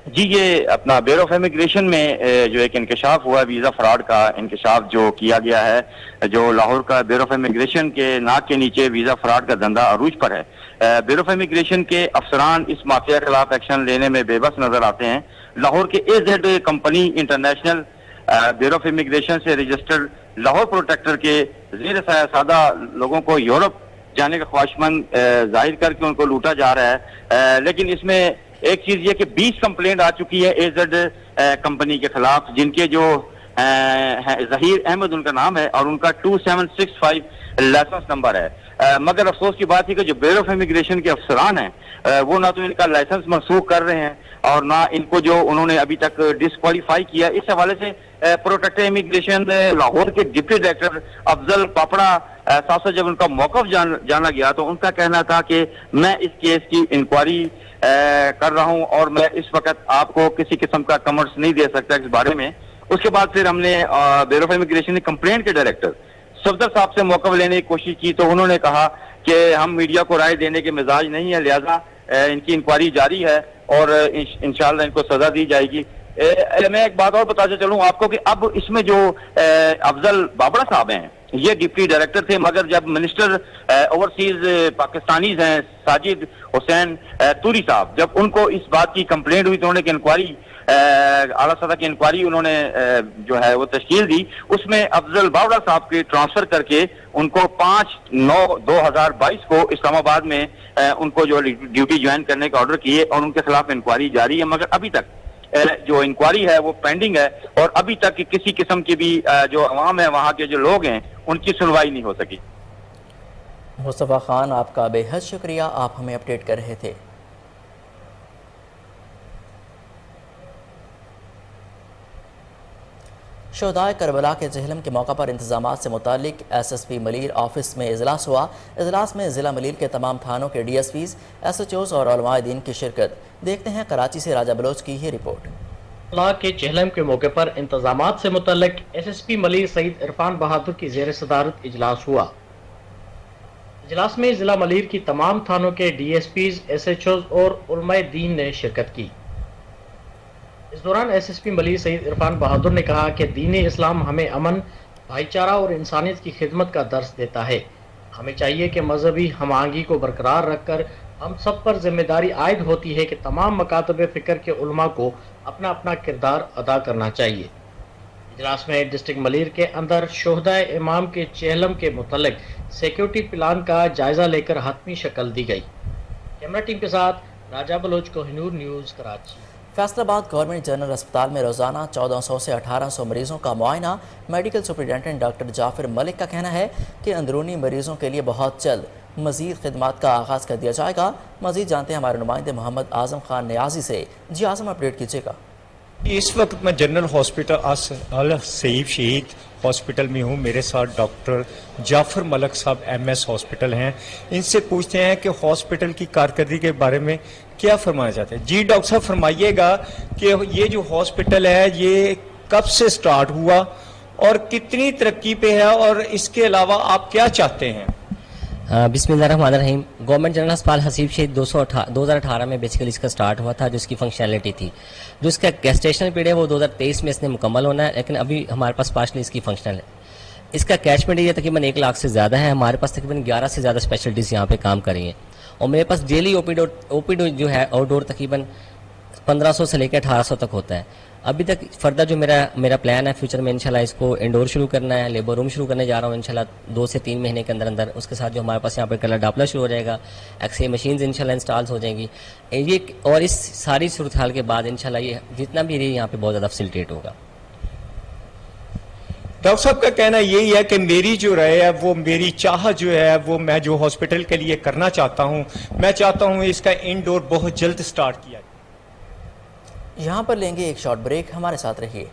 जी, ये अपना ब्यूरो ऑफ इमिग्रेशन में जो एक इंकशाफ हुआ, वीज़ा फ्रॉड का इंकशाफ जो किया गया है, जो लाहौर का ब्यूरो ऑफ इमिग्रेशन के नाक के नीचे वीज़ा फ्रॉड का धंधा अरूज पर है। ब्यूरो ऑफ इमिग्रेशन के अफसरान इस माफिया के खिलाफ एक्शन लेने में बेबस नजर आते हैं। लाहौर के AZ company international bureau of immigration से रजिस्टर्ड लाहौर प्रोटेक्टर के ज़ेर सादा लोगों को यूरोप जाने का ख्वाहिशमंद जाहिर करके उनको लूटा जा रहा है। लेकिन इसमें एक चीज ये कि 20 कंप्लेंट आ चुकी है AZ कंपनी के खिलाफ, जिनके जो ज़हीर अहमद उनका नाम है और उनका 2765 लाइसेंस नंबर है। मगर अफसोस की बात है कि जो ब्यूरो ऑफ इमिग्रेशन के अफसरान हैं वो ना तो इनका लाइसेंस मनसूख कर रहे हैं और ना इनको जो उन्होंने अभी तक डिस्क्वालीफाई किया। इस हवाले से प्रोटेक्टर इमिग्रेशन लाहौर के डिप्टी डायरेक्टर अफजल पापड़ा साहब से जब उनका मौक़िफ़ जाना गया तो उनका कहना था कि मैं इस केस की इंक्वायरी कर रहा हूं और मैं इस वक्त आपको किसी किस्म का कमेंट्स नहीं दे सकता इस बारे में। उसके बाद फिर हमने ब्यूरो ऑफ इमिग्रेशन कंप्लेंट के डायरेक्टर सफदर साहब से मौक़िफ़ लेने की कोशिश की तो उन्होंने कहा कि हम मीडिया को राय देने के मिजाज नहीं है, लिहाजा इनकी इंक्वायरी जारी है और इंशाल्लाह इनको सजा दी जाएगी। मैं एक बात और बताते चलूं आपको कि अब इसमें जो अफजल बाबड़ा साहब हैं, ये डिप्टी डायरेक्टर थे, मगर जब मिनिस्टर ओवरसीज पाकिस्तानीज हैं साजिद हुसैन तूरी साहब, जब उनको इस बात की कंप्लेंट हुई तो उन्होंने इंक्वायरी आला सतह की इंक्वायरी उन्होंने जो है वो तश्कील दी। उसमें अफजल बावड़ा साहब के ट्रांसफर करके उनको 5/9/2022 को इस्लामाबाद में उनको जो ड्यूटी ज्वाइन करने का ऑर्डर किए और उनके खिलाफ इंक्वायरी जारी है। मगर अभी तक जो इंक्वायरी है वो पेंडिंग है और अभी तक किसी किस्म की भी जो अवाम है, वहाँ के जो लोग हैं, उनकी सुनवाई नहीं हो सकी। मुस्तफ़ा खान, आपका बेहद शुक्रिया, आप हमें अपडेट कर रहे थे। شہدائے کربلا کے چہلم کے موقع پر انتظامات سے متعلق SSP ملیر آفس میں اجلاس ہوا۔ اجلاس میں ضلع ملیر کے تمام تھانوں کے DSPs، SHOs اور علماء دین کی شرکت۔ دیکھتے ہیں کراچی سے راجہ بلوچ کی یہ رپورٹ۔ کربلا کے چہلم کے موقع پر انتظامات سے متعلق SSP ملیر سعید عرفان بہادر کی زیر صدارت اجلاس ہوا۔ اجلاس میں ضلع ملیر کی تمام تھانوں کے DSPs، SHOs اور علماء دین نے شرکت کی۔ اس دوران SSP ملیر سعید عرفان بہادر نے کہا کہ دین اسلام ہمیں امن، بھائی چارہ اور انسانیت کی خدمت کا درس دیتا ہے۔ ہمیں چاہیے کہ مذہبی ہم آہنگی کو برقرار رکھ کر ہم سب پر ذمہ داری عائد ہوتی ہے کہ تمام مکاتب فکر کے علماء کو اپنا اپنا کردار ادا کرنا چاہیے۔ اجلاس میں ڈسٹرکٹ ملیر کے اندر شہدائے امام کے چہلم کے متعلق سیکیورٹی پلان کا جائزہ لے کر حتمی شکل دی گئی۔ کیمرہ ٹیم کے ساتھ راجہ بلوچ، کوہ نور نیوز، کراچی۔ فیصل آباد گورنمنٹ جنرل اسپتال میں روزانہ 1400 سے 1800 مریضوں کا معائنہ۔ میڈیکل سپرنٹینڈنٹ ڈاکٹر جعفر ملک کا کہنا ہے کہ اندرونی مریضوں کے لیے بہت جلد مزید خدمات کا آغاز کر دیا جائے گا۔ مزید جانتے ہیں ہمارے نمائندے محمد اعظم خان نیازی سے۔ جی اعظم، اپڈیٹ کیجیے گا۔ اس وقت میں جنرل ہاسپٹل ال سیف شہید ہاسپٹل میں ہوں۔ میرے ساتھ ڈاکٹر جعفر ملک صاحب MS ہاسپٹل ہیں۔ ان سے پوچھتے ہیں کہ ہاسپٹل کی کارکردگی کے بارے میں کیا فرمانا چاہتے ہیں۔ جی ڈاکٹر صاحب، فرمائیے گا کہ یہ جو ہاسپٹل ہے یہ کب سے سٹارٹ ہوا اور کتنی ترقی پہ ہے، اور اس کے علاوہ آپ کیا چاہتے ہیں؟ بسم اللہ الرحمن الرحیم۔ گورنمنٹ جنرل اسپتال حسیب شہید 2018 میں بیسیکلی اس کا سٹارٹ ہوا تھا، جو اس کی فنکشنلٹی تھی۔ جو اس کا گیسٹیشنل پیریڈ ہے وہ 2023 میں اس نے مکمل ہونا ہے، لیکن ابھی ہمارے پاس پارشلی اس کی فنکشنل ہے۔ اس کا کیچمنٹ ایریا تقریباً 1 لاکھ سے زیادہ ہے۔ ہمارے پاس تقریباً 11 سے زیادہ اسپیشلٹیز یہاں پہ کام کر رہی ہیں، اور میرے پاس ڈیلی او پی ڈی جو ہے آؤٹ ڈور تقریباً 1500 سے لے کے 1800 تک ہوتا ہے۔ ابھی تک فردر جو میرا پلان ہے فیوچر میں انشاءاللہ اس کو انڈور شروع کرنا ہے، لیبر روم شروع کرنے جا رہا ہوں انشاءاللہ 2 سے 3 مہینے کے اندر۔ اس کے ساتھ جو ہمارے پاس یہاں پہ کلر ڈاپلر شروع ہو جائے گا، ایکس-رے مشینز انشاءاللہ انسٹالز ہو جائیں گی یہ، اور اس ساری صورتحال کے بعد انشاءاللہ یہ جتنا بھی ایریا یہاں پہ بہت زیادہ فیسیلیٹیٹ ہوگا۔ ڈاکٹر صاحب کا کہنا یہی ہے کہ میری جو رائے ہے، وہ میری چاہت جو ہے، وہ میں جو ہاسپٹل کے لیے کرنا چاہتا ہوں، میں چاہتا ہوں اس کا انڈور بہت جلد سٹارٹ کیا جائے۔ یہاں پر لیں گے ایک شارٹ بریک، ہمارے ساتھ رہیے۔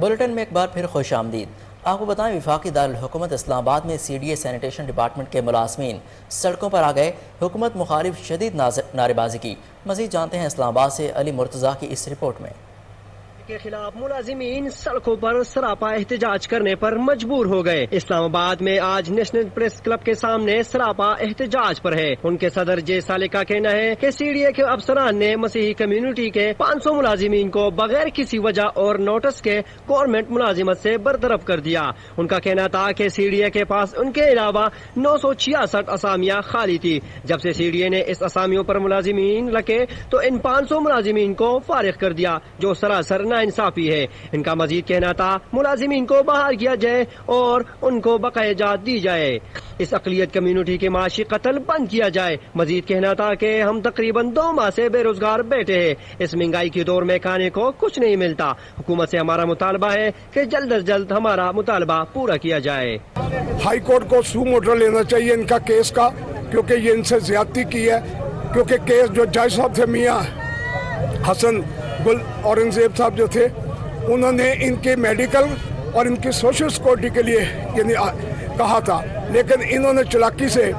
بلیٹن میں ایک بار پھر خوش آمدید۔ آپ کو بتائیں، وفاقی دارالحکومت اسلام آباد میں CDA سینیٹیشن ڈپارٹمنٹ کے ملازمین سڑکوں پر آ گئے، حکومت مخالف شدید نعرے بازی کی۔ مزید جانتے ہیں اسلام آباد سے علی مرتضیٰ کی اس رپورٹ میں۔ کے خلاف ملازمین سڑکوں پر سراپا احتجاج کرنے پر مجبور ہو گئے۔ اسلام آباد میں آج نیشنل پریس کلب کے سامنے سراپا احتجاج پر ہے۔ ان کے صدر جے سالے کا کہنا ہے کہ CDA کے افسران نے مسیحی کمیونٹی کے 500 ملازمین کو بغیر کسی وجہ اور نوٹس کے گورنمنٹ ملازمت سے برطرف کر دیا۔ ان کا کہنا تھا کہ CDA کے پاس ان کے علاوہ 966 اسامیاں خالی تھی۔ جب سے CDA نے اس اسامیوں پر ملازمین رکھے تو ان 500 ملازمین کو فارغ کر دیا، جو سراسر انصافی ہے۔ ان کا مزید کہنا تھا ملازمین کو بحال کیا جائے اور ان کو بقایا جات دی جائے، اس اقلیت کمیونٹی کے معاشی قتل بند کیا جائے۔ مزید کہنا تھا کہ ہم تقریباً 2 ماہ سے بے روزگار بیٹھے ہیں، اس مہنگائی کے دور میں کھانے کو کچھ نہیں ملتا۔ حکومت سے ہمارا مطالبہ ہے کہ جلد از جلد ہمارا مطالبہ پورا کیا جائے۔ ہائی کورٹ کو سو موٹر لینا چاہیے ان کا کیس کا، کیونکہ یہ ان سے زیادتی کی ہے۔ کیونکہ کیس جو جج صاحب تھے میاں حسن گل اورنگزیب صاحب جو تھے، انہوں نے ان کے میڈیکل اور ان کی سوشل سیکورٹی کے لیے یعنی کہا تھا، لیکن انہوں نے چلاکی سے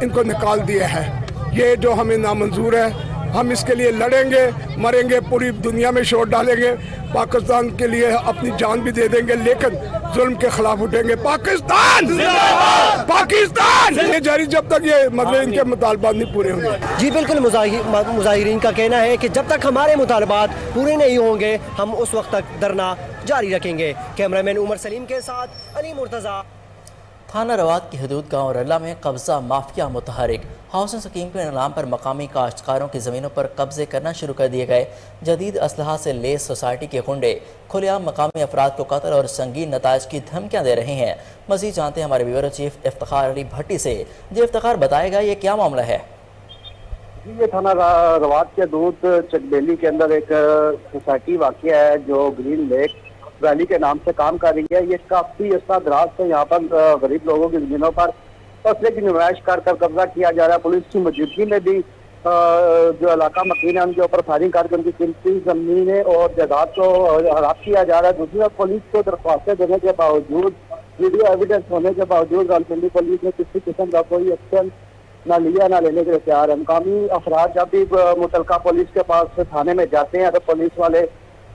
ان کو نکال دیا ہے۔ یہ جو ہمیں نامنظور ہے، ہم اس کے لیے لڑیں گے، مریں گے، پوری دنیا میں شور ڈالیں گے، پاکستان کے لیے اپنی جان بھی دے دیں گے، لیکن ظلم کے خلاف اٹھیں گے۔ پاکستان پاکستان یہ جاری جب تک یہ مطلب ان کے مطالبات نہیں پورے ہوں گے۔ جی بالکل، مظاہرین کا کہنا ہے کہ جب تک ہمارے مطالبات پورے نہیں ہوں گے ہم اس وقت تک دھرنا جاری رکھیں گے۔ کیمرہ مین عمر سلیم کے ساتھ علی مرتضیٰ۔ थाना रवात की हदूद गांव रल्ला में कब्जा माफिया मुतहरिक। हाउसिंग स्कीम के नाम पर मकामी काश्तकारों की ज़मीनों पर कब्जे करना शुरू कर दिए गए। जदीद असलहा से लेस सोसाइटी के गुंडे खुलेआम मकामी अफराद को कत्ल और संगीन नताइज की धमकियां दे रहे हैं। मज़ीद जानते हैं हमारे ब्यूरो चीफ इफ्तिखार अली भट्टी से। जी इफ्तिखार, बताएगा ये क्या मामला है? ये थाना रवात के दूध चकबेली के अंदर एक सोसाइटी वाक़िया है जो ग्रीन लेक वैली के नाम से काम कर रही है। ये काफी अर्सा दराज से यहाँ पर गरीब लोगों की जमीनों पर फसले की नुमाइश कर कब्जा किया जा रहा है। पुलिस की मौजूदगी में भी जो इलाका मकीन है उनके ऊपर फायरिंग करके उनकी कीमती जमीनें और जायदाद को हड़प किया जा रहा है। दूसरी तरफ पुलिस को दरख्वास्तें देने के बावजूद, वीडियो एविडेंस होने के बावजूद रावलपिंडी पुलिस ने किसी किस्म का कोई एक्शन ना लिया ना लेने के लिए तैयार है। मकामी अफराद जब भी मुतलका पुलिस के पास थाने में जाते हैं तो पुलिस वाले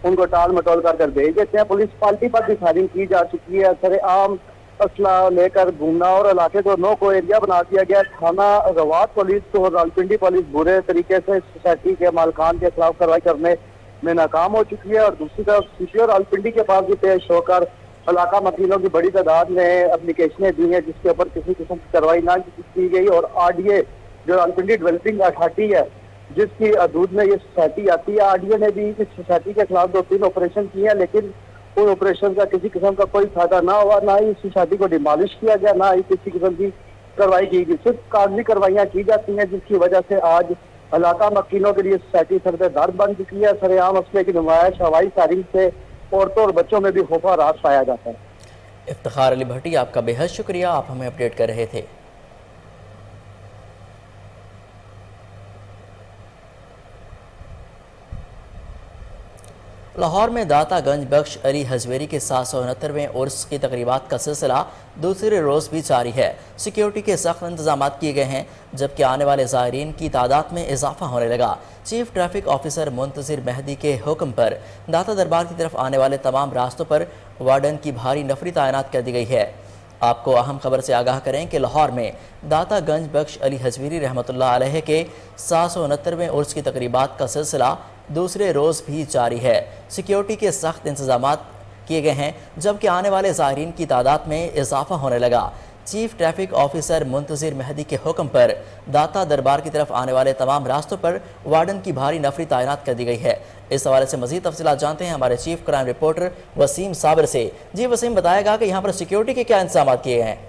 उनको टाल मटोल कर भेज देते हैं। पुलिस पार्टी पर भी फायरिंग की जा चुकी है। सरेआम असला लेकर घूमना और इलाके को नो को एरिया बना दिया गया। थाना रवात पुलिस और रावलपिंडी पुलिस बुरे तरीके से सोसाइटी के मालकान के खिलाफ कार्रवाई करने में नाकाम हो चुकी है। और दूसरी तरफ सीपी और रावलपिंडी के पास भी पेश होकर इलाका मकीनों की बड़ी तादाद में एप्लीकेशनें दी हैं जिसके ऊपर किसी किस्म की कार्रवाई ना की गई। और आरडीए जो रावलपिंडी डेवलपिंग अथॉरिटी है जिसकी हदूद में ये सोसाइटी आती है, आरडीए ने भी इस सोसाइटी के खिलाफ 2-3 ऑपरेशन किए हैं, लेकिन उन ऑपरेशन का किसी किस्म का कोई फायदा ना हुआ। ना ही इस सोसाइटी को डिमॉलिश किया गया, ना ही किसी किस्म की कार्रवाई की गई। सिर्फ कागजी कार्रवाइयाँ की जाती हैं जिसकी वजह से आज इलाका मकीनों के लिए सोसाइटी सरदे दर्द बन चुकी है। सरेआम असले की नुमाइश, हवाई फायरिंग से औरतों और बच्चों में भी खौफ और राज पाया जाता है। इफ्तिखार अली भट्टी, आपका बेहद शुक्रिया, आप हमें अपडेट कर रहे थे। लाहौर में दाता गंज बख्श अली हजवेरी के 769वें उर्स की तकरीबात का सिलसिला दूसरे रोज़ भी जारी है। सिक्योरिटी के सख्त इंतजाम किए गए हैं जबकि आने वाले ज़ायरीन की तादाद में इजाफा होने लगा। चीफ ट्रैफिक ऑफिसर मुंतज़िर मेहदी के हुक्म पर दाता दरबार की तरफ आने वाले तमाम रास्तों पर वार्डन की भारी नफरी तैनात कर दी गई है। आपको अहम खबर से आगाह करें कि लाहौर में दाता गंज बख्श अली हजवेरी रहमतुल्लाह अलैह के 769वें उर्स की तकरीबात का सिलसिला दूसरे रोज़ भी जारी है। सिक्योरिटी के सख्त इंतजाम किए गए हैं जबकि आने वाले ज़ायरीन की तादाद में इजाफा होने लगा। चीफ ट्रैफिक ऑफिसर मुंतज़िर मेहदी के हुक्म पर दाता दरबार की तरफ आने वाले तमाम रास्तों पर वार्डन की भारी नफरी तैनात कर दी गई है। इस हवाले से मज़ीद तफसीलात जानते हैं हमारे chief crime reporter Waseem Sabir से। जी वसीम, बताएगा कि यहाँ पर सिक्योरिटी के क्या इंतजाम किए गए हैं?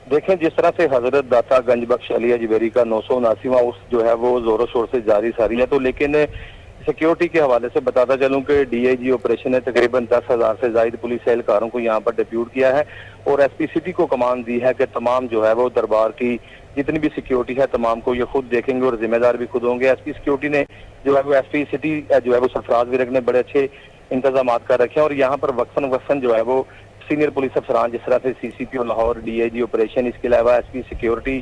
देखें, जिस तरह से हजरत दाता गंज बख्श अली हजवेरी का 979वां उर्स जो है वो जोरों शोर से जारी सारी है, तो लेकिन सिक्योरिटी के हवाले से बताता चलूं कि डीआईजी ऑपरेशन ने तकरीबन 10,000 से ज्यादा पुलिस एहलकारों को यहाँ पर डिप्यूट किया है और एसपी सिटी को कमान दी है कि तमाम जो है वो दरबार की जितनी भी सिक्योरिटी है तमाम को ये खुद देखेंगे और जिम्मेदार भी खुद होंगे। एसपी सिक्योरिटी ने जो है वो एसपी सिटी जो है वो सरफराज विरक ने बड़े अच्छे इंतजाम कर रखे हैं और यहाँ पर वक्फन जो है वो सीनियर पुलिस अफसरान जिस तरह से सीसीपी लाहौर, डीआईजी ऑपरेशन, इसके अलावा एसपी सिक्योरिटी,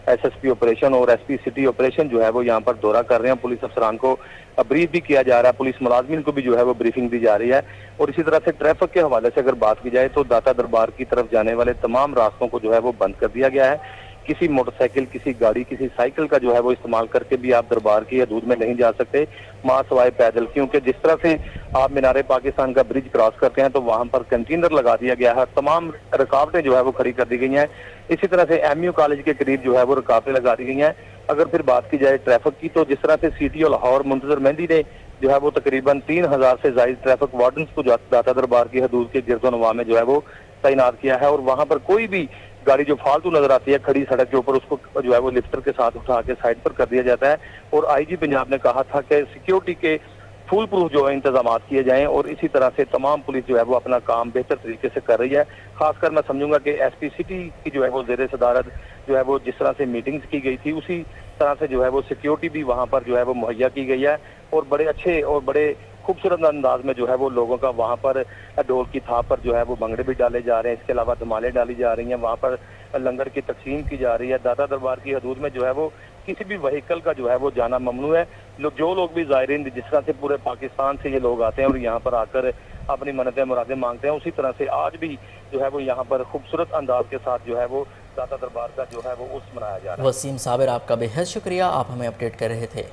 एसएसपी ऑपरेशन और एसपी सिटी ऑपरेशन जो है वो यहाँ पर दौरा कर रहे हैं। पुलिस अफसरान को ब्रीफ भी किया जा रहा है, पुलिस मुलाजमीन को भी जो है वो ब्रीफिंग दी जा रही है। और इसी तरह से ट्रैफिक के हवाले से अगर बात की जाए तो दाता दरबार की तरफ जाने वाले तमाम रास्तों को जो है वो बंद कर दिया गया है। किसी मोटरसाइकिल, किसी गाड़ी, किसी साइकिल का जो है वो इस्तेमाल करके भी आप दरबार की हदूद में नहीं जा सकते, मां सवाए पैदल। क्योंकि जिस तरह से आप मीनारे पाकिस्तान का ब्रिज क्रॉस करते हैं तो वहां पर कंटेनर लगा दिया गया है, तमाम रुकावटें जो है वो खड़ी कर दी गई हैं। इसी तरह से एमयू कॉलेज के करीब जो है वो रुकावटें लगा दी गई हैं। अगर फिर बात की जाए ट्रैफिक की तो जिस तरह से सिटी और लाहौर मुंतज़िर मेहदी ने जो है वो तकरीबन 3,000 से ज्यादा ट्रैफिक वार्डन्स को दाता दरबार की हदूद के गिरदोनवा में जो है वो तैनात किया है और वहां पर कोई भी गाड़ी जो फालतू नजर आती है खड़ी सड़क के ऊपर उसको जो है वो लिफ्टर के साथ उठा के साइड पर कर दिया जाता है। और आईजी पंजाब ने कहा था कि सिक्योरिटी के फुल प्रूफ जो है इंतजाम किए जाएं और इसी तरह से तमाम पुलिस जो है वो अपना काम बेहतर तरीके से कर रही है। खासकर मैं समझूंगा कि एसपी सिटी की जो है वो ज़ेरे सदारत जो है वो जिस तरह से मीटिंग्स की गई थी उसी तरह से जो है वो सिक्योरिटी भी वहाँ पर जो है वो मुहैया की गई है और बड़े अच्छे और बड़े खूबसूरत अंदाज में जो है वो लोगों का वहाँ पर ढोल की थाप पर जो है वो भंगड़े भी डाले जा रहे हैं। इसके अलावा धमालें डाली जा रही हैं, वहाँ पर लंगर की तकसीम की जा रही है। दाता दरबार की हदूद में जो है वो किसी भी व्हीकल का जो है वो जाना ममनू है। जो लोग भी ज़ायरीन जिस तरह से पूरे पाकिस्तान से ये लोग आते हैं और यहाँ पर आकर अपनी मन्नतें मुरादें मांगते हैं, उसी तरह से आज भी जो है वो यहाँ पर खूबसूरत अंदाज के साथ जो है वो दाता दरबार का जो है वो उर्स मनाया जा रहा है। वसीम साबिर, आपका बेहद शुक्रिया, आप हमें अपडेट कर रहे थे।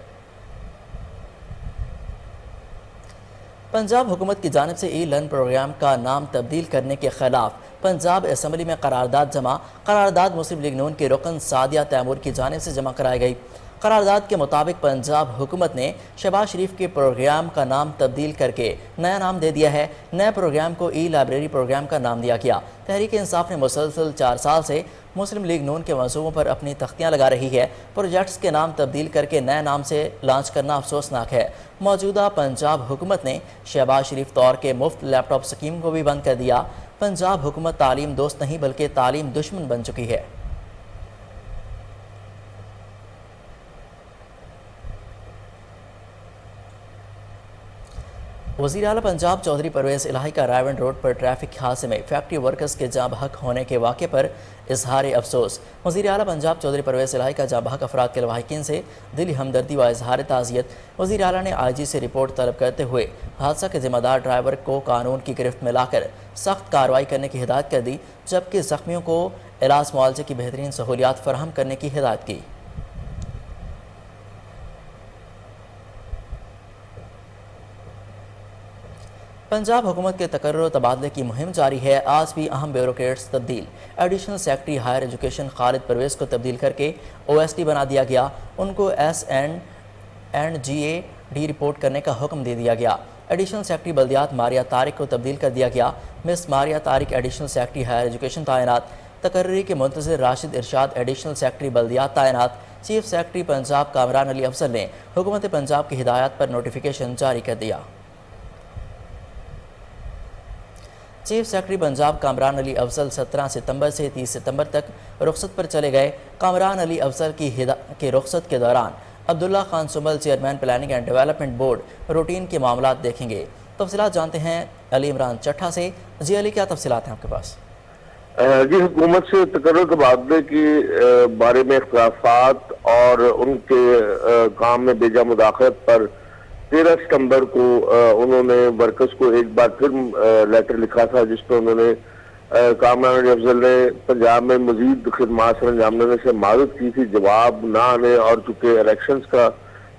पंजाब हुकूमत की जानिब से ई लर्न प्रोग्राम का नाम तब्दील करने के खिलाफ पंजाब असम्बली में करारदाद जमा। करारदाद मुस्लिम लीग नून के रुकन सादिया तैमूर की जानिब से जमा कराई गई। करारदाद के मुताबिक पंजाब हुकूमत ने शहबाज शरीफ के प्रोग्राम का नाम तब्दील करके नया नाम दे दिया है। नए प्रोग्राम को ई लाइब्रेरी प्रोग्राम का नाम दिया गया। तहरीक इंसाफ ने मुसलसल 4 साल से मुस्लिम लीग नून के मंसूबों पर अपनी तख्तियाँ लगा रही है। प्रोजेक्ट्स के नाम तब्दील करके नए नाम से लॉन्च करना अफसोसनाक है। मौजूदा पंजाब हुकूमत ने शहबाज शरीफ तौर के मुफ्त लैपटॉप स्कीम को भी बंद कर दिया। पंजाब हुकूमत तालीम दोस्त नहीं बल्कि तालीम दुश्मन बन चुकी है। वज़ीर आला पंजाब चौधरी परवेज़ इलाही का रायवन रोड पर ट्रैफिक हादसे में फैक्ट्री वर्कर्स के जाँ बहक होने के वाक़े पर इजहार अफसोस। वज़ीर आला पंजाब चौधरी परवेज़ इलाही का जाँ बहक अफराद के लवाहिकीन से दिली हमदर्दी व इजहार ताज़ियत। वज़ीर आला ने IG से रिपोर्ट तलब करते हुए हादसा के ज़िम्मेदार ड्राइवर को कानून की गिरफ्त में लाकर सख्त कार्रवाई करने की हिदायत कर दी, जबकि ज़ख्मियों को इलाज मुआवजे की बेहतरीन सहूलियात फराहम करने की हिदायत की। पंजाब हुकूमत के तकर्रुर तबादले की मुहिम जारी है। आज भी अहम ब्यूरोक्रेट्स तब्दील। Additional secretary higher education Khalid Pervez को तब्दील करके OSD बना दिया गया। उनको SNGAD रिपोर्ट करने का हुक्म दे दिया गया। एडिशनल सेक्रेटरी बल्दियात मारिया तारिक को तब्दील कर दिया गया। Miss Maria Tariq additional secretary higher education तैनात। तकर्री के मुंतज़िर राशिद इरशाद एडिशनल सेक्रेटरी बल्दियात तैनात। चीफ सेक्रेटरी पंजाब कामरान अली अफजल ने हुकूमत पंजाब की हिदायत पर नोटिफिकेशन जारी कर दिया। चीफ सेक्रेटरी पंजाब कामरान अली अफजल 17 सितंबर से 30 सितंबर तक रुखसत पर चले गए। कामरान अली अफजल की रुखसत के दौरान Abdullah Khan Sumbal chairman planning and development board routine के मामलात देखेंगे। तफसीलात जानते हैं अली इमरान चट्ठा से। जी अली, क्या तफसीलात हैं आपके पास? जी, हुकूमत से तकर्रुर तबादले के बारे में इख्तिलाफात और उनके काम में बेजा मुदाखलत पर 13 सितंबर को उन्होंने वर्कर्स को एक बार फिर लेटर लिखा था, जिसमें उन्होंने कामरान अली अफजल ने पंजाब में मजीद खिदमात सर अंजाम देने से माजूद की थी। जवाब ना आने और चूंकि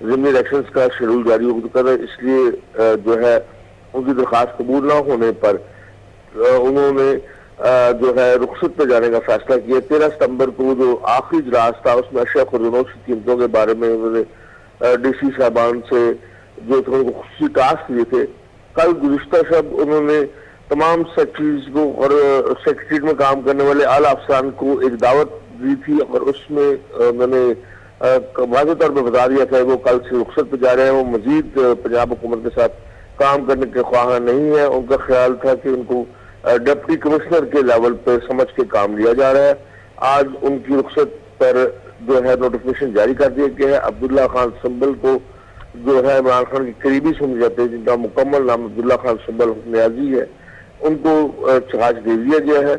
ज़िमनी इलेक्शंस का शेड्यूल जारी हो चुका था, इसलिए जो है उनकी दरख्वास्त कबूल ना होने पर उन्होंने जो है रुखसत पे जाने का फैसला किया। 13 सितंबर को जो आखिरी इजलास था उसमें अशिया खुर्दनोश की कीमतों के बारे में उन्होंने DC साहबान से जो थे उनको खुशी टास्क दिए थे। कल गुज़िश्ता शब उन्होंने तमाम सेक्रेटरीज को और सेक्रेटरीट में काम करने वाले आला अफसरान को एक दावत दी थी और उसमें उन्होंने वाज़ेह तौर पर बता दिया था वो कल से रुखसत पे जा रहे हैं। वो मजीद पंजाब हुकूमत के साथ काम करने के ख्वाह नहीं है। उनका ख्याल था कि उनको डिप्टी कमिश्नर के लेवल पर समझ के काम लिया जा रहा है। आज उनकी रुखसत पर जो है नोटिफिकेशन जारी कर दिया गया है। अब्दुल्ला खान संबल को जो है इमरान खान के करीबी समझ जाते हैं, जिनका मुकम्मल नाम अब्दुल्ला खान संबल न्याजी है, उनको चार्ज दे दिया गया है।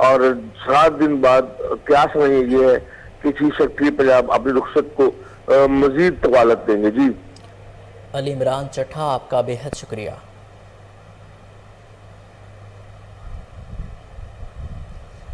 और 7 दिन बाद क्या समझ ये है कि चीफ सेक्रेटरी पंजाब अपनी रुखसत को मजीद तवालत देंगे। जी अली इमरान चट्ठा, आपका बेहद शुक्रिया।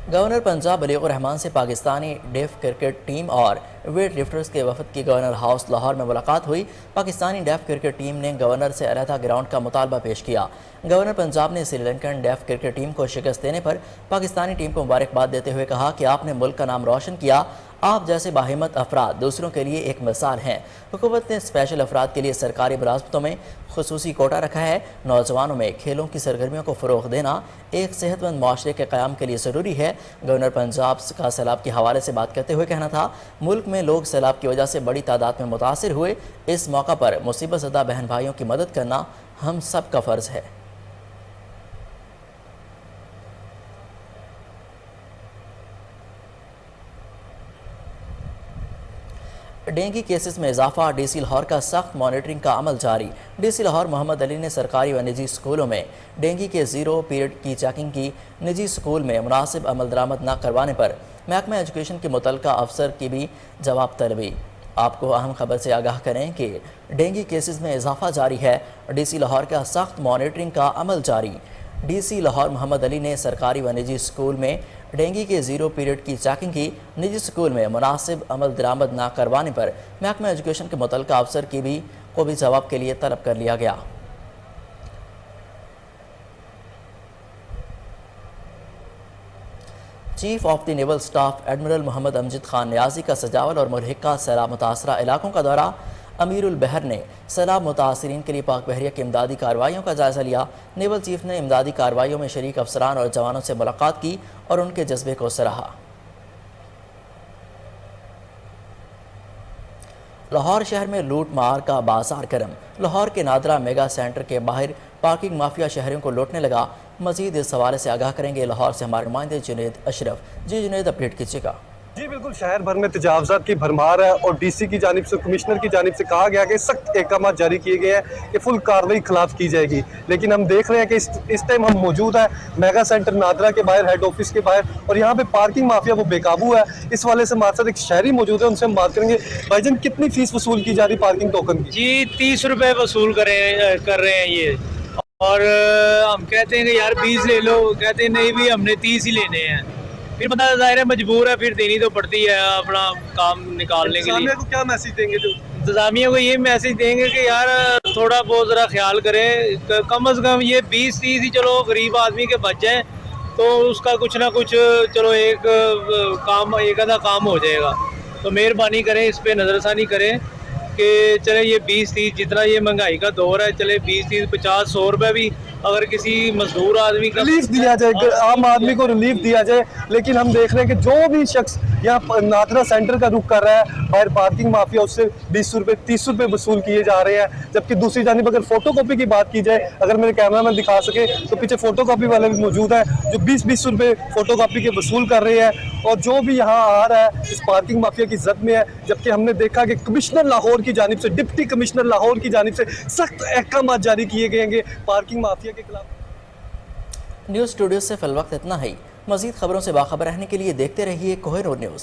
गवर्नर पंजाब बलीगुर रहमान से पाकिस्तानी डेफ क्रिकेट टीम और वेट लिफ्टर्स के वफद की गवर्नर हाउस लाहौर में मुलाकात हुई। पाकिस्तानी डेफ क्रिकेट टीम ने गवर्नर से अलहदा ग्राउंड का मुतालबा पेश किया। गवर्नर पंजाब ने श्रीलंकन डेफ क्रिकेट टीम को शिकस्त देने पर पाकिस्तानी टीम को मुबारकबाद देते हुए कहा कि आपने मुल्क का नाम रोशन किया। आप जैसे बाहिम्मत अफराद दूसरों के लिए एक मिसाल हैं। हुकूमत ने स्पेशल अफराद के लिए सरकारी मुलाजमतों में खुसूसी कोटा रखा है। नौजवानों में खेलों की सरगर्मियों को फ़रोग़ देना एक सेहतमंद माशरे के क़याम के लिए ज़रूरी है। गवर्नर पंजाब का सैलाब के हवाले से बात करते हुए कहना था, मुल्क में लोग सैलाब की वजह से बड़ी तादाद में मुतासिर हुए। इस मौका पर मुसीबत ज़दा बहन भाइयों की मदद करना हम सब का फ़र्ज़ है। डेंगू केसेस में इजाफा, DC लाहौर का सख्त मॉनिटरिंग का अमल जारी। DC लाहौर मोहम्मद अली ने सरकारी व निजी स्कूलों में डेंगू के 0 पीरियड की चेकिंग की। निजी स्कूल में मुनासिब अमल दरामद न करवाने पर महकमा एजुकेशन के मुतल्लिका अफसर की भी जवाब तलबी। आपको अहम खबर से आगाह करें कि डेंगू केसेस में इजाफा जारी है। DC लाहौर का सख्त मॉनिटरिंग का अमल जारी। DC लाहौर मोहम्मद अली ने सरकारी व निजी स्कूल में डेंगू के 0 पीरियड की चेकिंग की। निजी स्कूल में मुनासिब अमल दरामद न करवाने पर महकमा एजुकेशन के मुतल्लिका अफसर को भी जवाब के लिए तलब कर लिया गया। Chief of the naval staff admiral Muhammad Amjad Khan Niazi کا سجاول اور ملحقہ سیلاب متاثرہ علاقوں کا دورہ۔ امیر البحر نے سیلاب متاثرین کے لیے پاک بحریہ کی امدادی کارروائیوں کا جائزہ لیا۔ نیول چیف نے امدادی کارروائیوں میں شریک افسران اور جوانوں سے ملاقات کی اور ان کے جذبے کو سراہا۔ لاہور شہر میں لوٹ مار کا بازار گرم۔ لاہور کے نادرہ میگا سینٹر کے باہر پارکنگ مافیا شہریوں کو لوٹنے لگا۔ مزید اس حوالے سے آگاہ کریں گے لاہور سے ہمارے نمائندے جنید اشرف۔ جی جنید، اپڈیٹ کیجیے گا۔ جی بالکل، شہر بھر میں تجاوزات کی بھرمار ہے اور ڈی سی کی جانب سے، کمشنر کی جانب سے کہا گیا کہ سخت احکامات جاری کیے گئے ہیں کہ فل کارروائی خلاف کی جائے گی، لیکن ہم دیکھ رہے ہیں کہ اس ٹائم ہم موجود ہیں میگا سینٹر نادرہ کے باہر، ہیڈ آفس کے باہر، اور یہاں پہ پارکنگ مافیا وہ بے قابو ہے۔ اس والے سے ہمارے ساتھ ایک شہری موجود ہے، ان سے ہم بات کریں گے۔ بھائی جان، کتنی فیس وصول کی جا رہی پارکنگ ٹوکن کی؟ جی 30 روپے وصول کر رہے ہیں یہ، اور ہم کہتے ہیں کہ یار 20 لے لو، کہتے ہیں نہیں بھی ہم نے 30 ہی لینے ہیں۔ پھر بندہ ظاہر ہے مجبور ہے، پھر دینی تو پڑتی ہے اپنا کام نکالنے کے لیے۔ انتظامیہ کو کیا میسج دیں گے؟ انتظامیہ کو یہ میسج دیں گے کہ یار تھوڑا بہت ذرا خیال کریں، کم از کم یہ 20-30 ہی چلو غریب آدمی کے بچ جائیں تو اس کا کچھ نہ کچھ چلو ایک آدھا کام ہو جائے گا۔ تو مہربانی کریں، اس پہ نظر ثانی کریں کہ چلے یہ 20-30 جتنا یہ مہنگائی کا دور ہے، چلے 20-30 50-100 روپے بھی اگر کسی مزدور آدمی کا ریلیف دیا جائے، عام آدمی کو ریلیف دیا جائے۔ لیکن ہم دیکھ رہے ہیں کہ جو بھی شخص یہاں نادرہ سینٹر کا رخ کر رہا ہے، باہر پارکنگ مافیا اس سے 20 روپے 30 روپے وصول کیے جا رہے ہیں، جبکہ دوسری جانب اگر فوٹو کاپی کی بات کی جائے، اگر میرے کیمرہ مین دکھا سکے تو پیچھے فوٹو کاپی والے بھی موجود ہیں جو 20-20 روپے فوٹو کاپی کے وصول کر رہے ہیں، اور جو بھی یہاں آ رہا ہے اس پارکنگ مافیا کی زد میں ہے۔ جبکہ ہم نے دیکھا کہ کمشنر لاہور کی جانب سے، ڈپٹی کمشنر لاہور کی جانب سے سخت احکامات جاری کیے گئے ہیں پارکنگ مافیا کے خلاف۔ نیوز اسٹوڈیو سے فی الوقت اتنا ہی۔ مزید خبروں سے باخبر رہنے کے لیے دیکھتے رہیے کوہ نور نیوز۔